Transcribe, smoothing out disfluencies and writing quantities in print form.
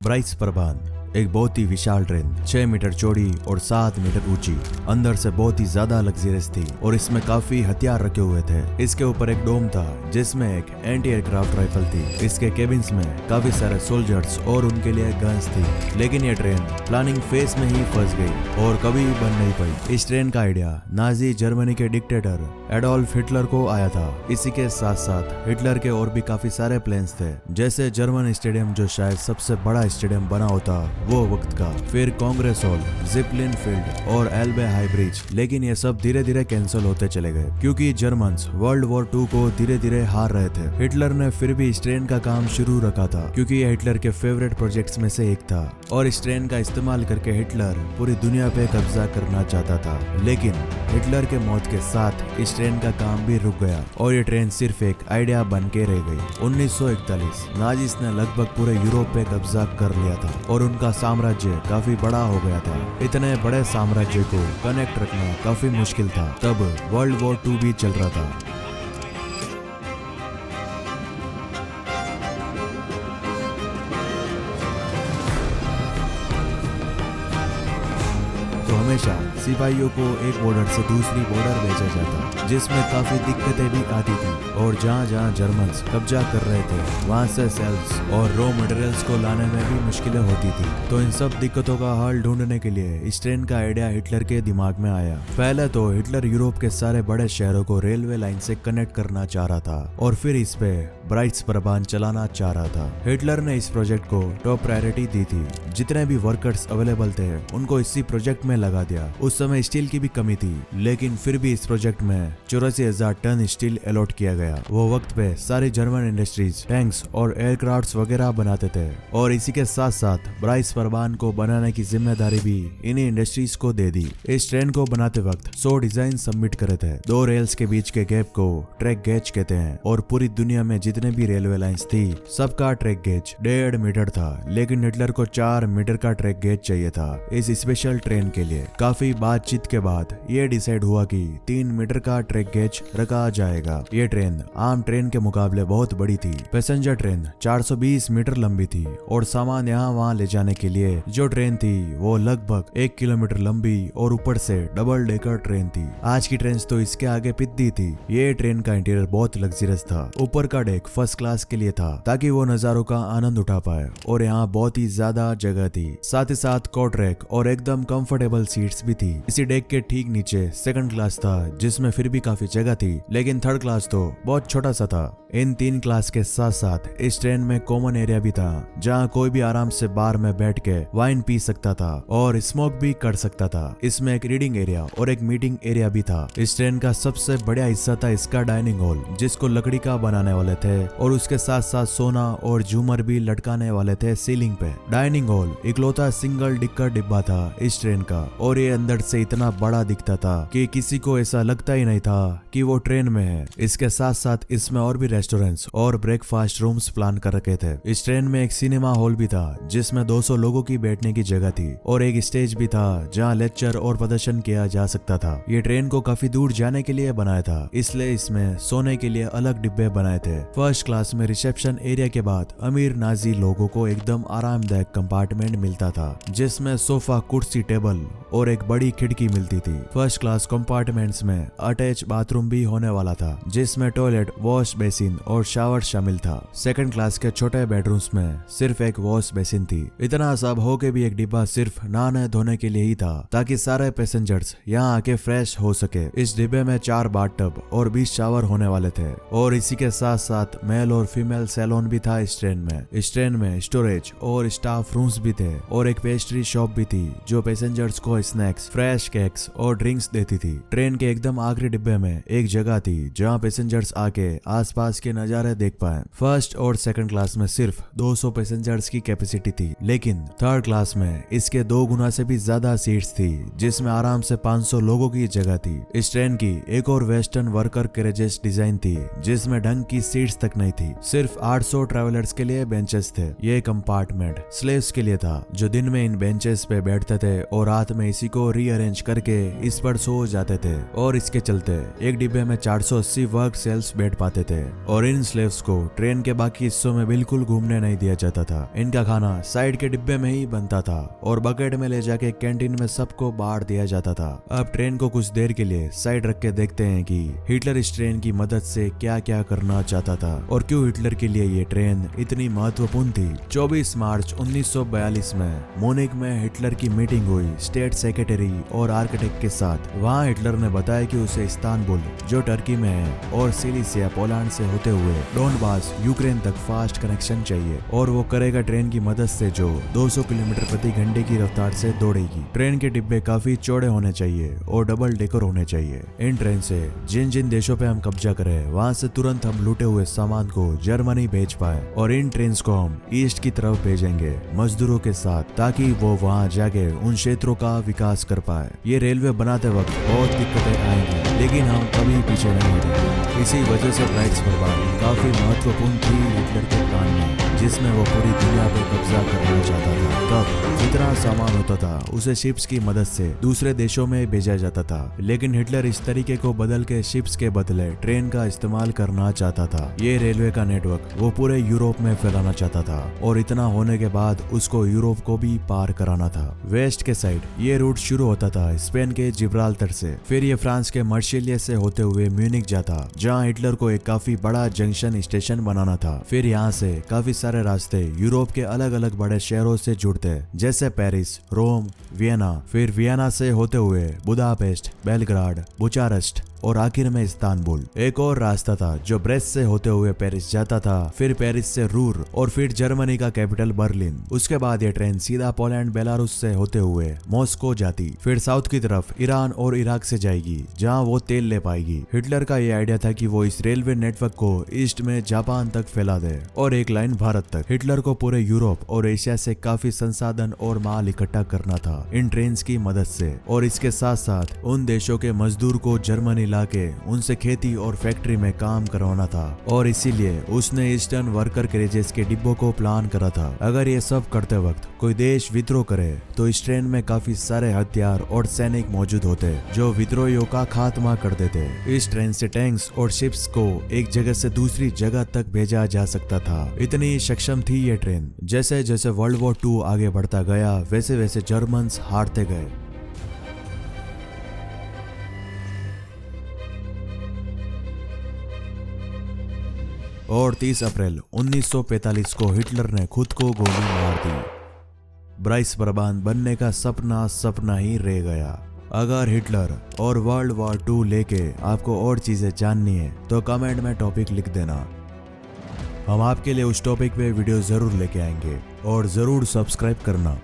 Brides प्रबान एक बहुत ही विशाल train 6 metre चौड़ी और 7 मीटर ऊंची, अंदर से बहुत ही ज्यादा लग्जरियस थी और इसमें काफी हथियार रखे हुए थे। इसके ऊपर एक डोम था जिसमें एक एंटी एयरक्राफ्ट राइफल थी। इसके केबिन्स में काफी सारे सोल्जर्स और उनके लिए गन्स थी। लेकिन ये ट्रेन प्लानिंग फेज में ही फंस गई और कभी बन नहीं पाई। इस ट्रेन का आइडिया नाजी जर्मनी के डिक्टेटर एडोल्फ हिटलर को आया था। इसी के साथ साथ हिटलर के और भी काफी सारे प्लान्स थे, जैसे जर्मन स्टेडियम जो शायद सबसे बड़ा स्टेडियम बना होता वो वक्त का, फिर कांग्रेस हॉल, जिपलिन फील्ड और एल्बे हाई ब्रिज। लेकिन ये सब धीरे धीरे कैंसिल होते चले गए क्योंकि जर्मन्स वर्ल्ड वॉर 2 को धीरे धीरे हार रहे थे। हिटलर ने फिर भी इस ट्रेन का काम शुरू रखा था क्योंकि ये हिटलर के फेवरेट प्रोजेक्ट्स में से एक था और इस ट्रेन का इस्तेमाल करके हिटलर पूरी दुनिया पे कब्जा करना चाहता था। लेकिन हिटलर के मौत के साथ इस ट्रेन का काम भी रुक गया और ये ट्रेन सिर्फ एक आइडिया बन के रह गई। 1941 नाजिस ने लगभग पूरे यूरोप पे कब्जा कर लिया था और उनका साम्राज्य काफी बड़ा हो गया था। इतने बड़े साम्राज्य को कनेक्ट रखना काफी मुश्किल था। तब वर्ल्ड वॉर 2 भी चल रहा था। तो हमेशा सिपाहियों को एक बॉर्डर से दूसरी बॉर्डर भेजा जाता, जिसमें काफी दिक्कतें भी आती थी और जहाँ जहाँ जर्मन्स कब्जा कर रहे थे वहाँ से सेल्स और रॉ मटेरियल्स को लाने में भी मुश्किलें होती थी। तो इन सब दिक्कतों का हल ढूंढने के लिए इस ट्रेन का आइडिया हिटलर के दिमाग में आया। पहले तो हिटलर यूरोप के सारे बड़े शहरों को रेलवे लाइन से कनेक्ट करना चाह रहा था और फिर इस पे ब्राइट्स प्रबान चलाना चाह रहा था। हिटलर ने इस प्रोजेक्ट को टॉप प्रायोरिटी दी थी। जितने भी वर्कर्स अवेलेबल थे उनको इसी प्रोजेक्ट में लगा दिया। उस समय स्टील की भी कमी थी, लेकिन फिर भी इस प्रोजेक्ट में 84,000 टन स्टील अलॉट किया गया। वो वक्त पे सारी जर्मन इंडस्ट्रीज टैंक्स और एयरक्राफ्ट्स वगैरह बनाते थे और इसी के साथ साथ ब्राइट्स प्रबान को बनाने की जिम्मेदारी भी इन्हीं इंडस्ट्रीज को दे दी। इस ट्रेन को बनाते वक्त 100 डिजाइन सबमिट करे थे। 2 रेल्स के बीच के गैप को ट्रैक गेज कहते हैं और पूरी दुनिया में जितने भी रेलवे लाइंस थी सबका ट्रैक गेज 1.5 मीटर था, लेकिन हिटलर को 4 मीटर का ट्रैक गेज चाहिए था इस स्पेशल ट्रेन के लिए। काफी बातचीत के बाद ये डिसाइड हुआ कि 3 मीटर का ट्रैक गेज रखा जाएगा। ये ट्रेन आम ट्रेन के मुकाबले बहुत बड़ी थी। पैसेंजर ट्रेन 420 मीटर लंबी थी और सामान यहाँ वहाँ ले जाने के लिए जो ट्रेन थी वो लगभग 1 किलोमीटर लंबी और ऊपर से डबल डेकर ट्रेन थी। आज की ट्रेन तो इसके आगे पिद्दी थी। ये ट्रेन का इंटीरियर बहुत लग्जरियस था। ऊपर का डेक फर्स्ट क्लास के लिए था ताकि वो नजारों का आनंद उठा पाए और यहाँ बहुत ही ज्यादा जगह थी। साथ ही साथ कोट रैक और एकदम कंफर्टेबल सीट्स भी थी। इसी डेक के ठीक नीचे सेकंड क्लास था जिसमें फिर भी काफी जगह थी, लेकिन थर्ड क्लास तो बहुत छोटा सा था। इन 3 क्लास के साथ साथ इस ट्रेन में कॉमन एरिया भी था जहाँ कोई भी आराम से बार में बैठ के वाइन पी सकता था और स्मोक भी कर सकता था। इसमें एक रीडिंग एरिया और एक मीटिंग एरिया भी था। इस ट्रेन का सबसे बड़ा हिस्सा था इसका डाइनिंग हॉल, जिसको लकड़ी का बनाने वाले थे और उसके साथ साथ सोना और झूमर भी लटकाने वाले थे सीलिंग पे। डाइनिंग हॉल इकलौता सिंगल डिक्कर डिब्बा था इस ट्रेन का और ये अंदर से इतना बड़ा दिखता था कि किसी को ऐसा लगता ही नहीं था कि वो ट्रेन में है। इसके साथ साथ इसमें और भी रेस्टोरेंट्स और ब्रेकफास्ट रूम्स प्लान कर रखे थे। इस ट्रेन में एक सिनेमा हॉल भी था जिसमें 200 लोगों की बैठने की जगह थी और एक स्टेज भी था जहां लेक्चर और प्रदर्शन किया जा सकता था। ये ट्रेन को काफी दूर जाने के लिए बनाया था, इसलिए इसमें सोने के लिए अलग डिब्बे बनाए थे। फर्स्ट क्लास में रिसेप्शन एरिया के बाद अमीर नाजी लोगों को एकदम आरामदायक कंपार्टमेंट मिलता था जिसमें सोफा, कुर्सी, टेबल और एक बड़ी खिड़की मिलती थी। फर्स्ट क्लास कंपार्टमेंट्स में अटैच बाथरूम भी होने वाला था जिसमें टॉयलेट, वॉश बेसिन और शावर शामिल था। सेकंड क्लास के छोटे बेडरूम्स में सिर्फ एक वॉश बेसिन थी। इतना सब हो के भी एक डिब्बा सिर्फ नहाने धोने के लिए ही था ताकि सारे पैसेंजर्स यहाँ आके फ्रेश हो सके। इस डिब्बे में 4 बाथटब और 20 शावर होने वाले थे और इसी के साथ साथ मेल और फीमेल सैलून भी था इस ट्रेन में। इस ट्रेन में स्टोरेज और स्टाफ रूम्स भी थे और एक पेस्ट्री शॉप भी थी जो पैसेंजर्स को स्नैक्स, फ्रेश केक्स और ड्रिंक्स देती थी। ट्रेन के एकदम आखिरी डिब्बे में एक जगह थी जहाँ पैसेंजर्स आके आसपास के नजारे देख पाए। फर्स्ट और सेकंड क्लास में सिर्फ 200 पैसेंजर्स की कैपेसिटी थी, लेकिन थर्ड क्लास में इसके 2 गुना से भी ज्यादा सीट्स थी जिसमें आराम से 500 लोगों की जगह थी। इस ट्रेन की एक और वेस्टर्न वर्कर कैरेजेस डिजाइन थी जिसमें ढंग की सीट्स तक नहीं थी। सिर्फ 800 ट्रेवलर्स के लिए बेंचेस थे। ये कंपार्टमेंट स्लेव्स के लिए था जो दिन में इन बेंचेस पे बैठते थे और रात में एसी को रीअरेंज करके इस पर सो जाते थे और इसके चलते एक डिब्बे में 480 वर्क सेल्स बैठ पाते थे और इन स्लेव्स को ट्रेन के बाकी हिस्सों में बिल्कुल घूमने नहीं दिया जाता था। इनका खाना साइड के डिब्बे में ही बनता था और बकेट में ले जाके कैंटीन में सबको बांट दिया जाता था। अब ट्रेन को कुछ देर के लिए साइड रख के देखते हैं कि हिटलर इस ट्रेन की मदद से क्या क्या करना चाहता था और क्यों हिटलर के लिए ये ट्रेन इतनी महत्वपूर्ण थी। 24 मार्च 1942 में म्यूनिख में हिटलर की मीटिंग हुई स्टेट सेक्रेटरी और आर्किटेक्ट के साथ। वहाँ हिटलर ने बताया कि उसे इस्तांबुल जो टर्की में है और सिलिसिया पोलैंड से होते हुए डोनबास यूक्रेन तक फास्ट कनेक्शन चाहिए और वो करेगा ट्रेन की मदद से जो 200 किलोमीटर प्रति घंटे की रफ्तार से दौड़ेगी। ट्रेन के डिब्बे काफी चौड़े होने चाहिए और डबल डेकर होने चाहिए। इन ट्रेन से जिन जिन देशों पे हम कब्जा करें वहाँ से तुरंत हम लूटे हुए सामान को जर्मनी भेज पाए और इन ट्रेन को हम ईस्ट की तरफ भेजेंगे मजदूरों के साथ ताकि वो वहाँ जाके उन क्षेत्रों का विकास कर पाए। ये रेलवे बनाते वक्त बहुत दिक्कतें आएंगी लेकिन हम कभी पीछे नहीं हटेंगे। इसी वजह से राइट्सबर्ग काफी महत्वपूर्ण थी हिटलर के प्लान में जिसमें वो पूरी दुनिया पे कब्जा करना चाहता था। तब जितना सामान होता था उसे शिप्स की मदद से दूसरे देशों में भेजा जाता था लेकिन हिटलर इस तरीके को बदल के शिप्स के बदले ट्रेन का इस्तेमाल करना चाहता था। ये रेलवे का नेटवर्क वो पूरे यूरोप में फैलाना चाहता था और इतना होने के बाद उसको यूरोप को भी पार कराना था। वेस्ट के साइड ये रूट शुरू होता था स्पेन के जिब्राल्टर से, फिर ये फ्रांस के मार्सिलिया से होते हुए म्यूनिख जाता जहाँ हिटलर को एक काफी बड़ा जंक्शन स्टेशन बनाना था। फिर यहाँ से काफी सारे रास्ते यूरोप के अलग अलग बड़े शहरों से जुड़ते जैसे पेरिस, रोम, वियना, फिर वियना से होते हुए बुदापेस्ट, बेलग्राड, बुचारेस्ट और आखिर में इस्तांबुल। एक और रास्ता था जो ब्रेस्ट से होते हुए पेरिस जाता था, फिर पेरिस से रूर और फिर जर्मनी का कैपिटल बर्लिन। उसके बाद ये ट्रेन सीधा पोलैंड बेलारूस से होते हुए मॉस्को जाती, फिर साउथ की तरफ ईरान और इराक से जाएगी जहां वो तेल ले पाएगी। हिटलर का ये आइडिया था कि वो इस रेलवे नेटवर्क को ईस्ट में जापान तक फैला दे और एक लाइन भारत तक। हिटलर को पूरे यूरोप और एशिया से काफी संसाधन और माल इकट्ठा करना था इन ट्रेन की मदद से और इसके साथ साथ उन देशों के मजदूर को जर्मनी लाके उनसे खेती और फैक्ट्री में काम करवाना था और इसीलिए उसने ईस्टर्न वर्कर कैरेजेस के डिब्बों को प्लान करा था। अगर ये सब करते वक्त कोई देश विद्रोह करे तो इस ट्रेन में काफी सारे हथियार और सैनिक मौजूद होते जो विद्रोहियों का खात्मा कर देते। इस ट्रेन से टैंक्स और शिप्स को एक जगह से दूसरी जगह तक भेजा जा सकता था। इतनी सक्षम थी ये ट्रेन। जैसे जैसे वर्ल्ड वॉर 2 आगे बढ़ता गया वैसे वैसे जर्मन्स हारते गए। और 30 अप्रैल 1945 को हिटलर ने खुद को गोली मार दी। राइट्सबर्ग बनने का सपना ही रह गया। अगर हिटलर और वर्ल्ड वॉर 2 लेके आपको और चीजें जाननी है तो कमेंट में टॉपिक लिख देना, हम आपके लिए उस टॉपिक पे वीडियो जरूर लेके आएंगे और जरूर सब्सक्राइब करना।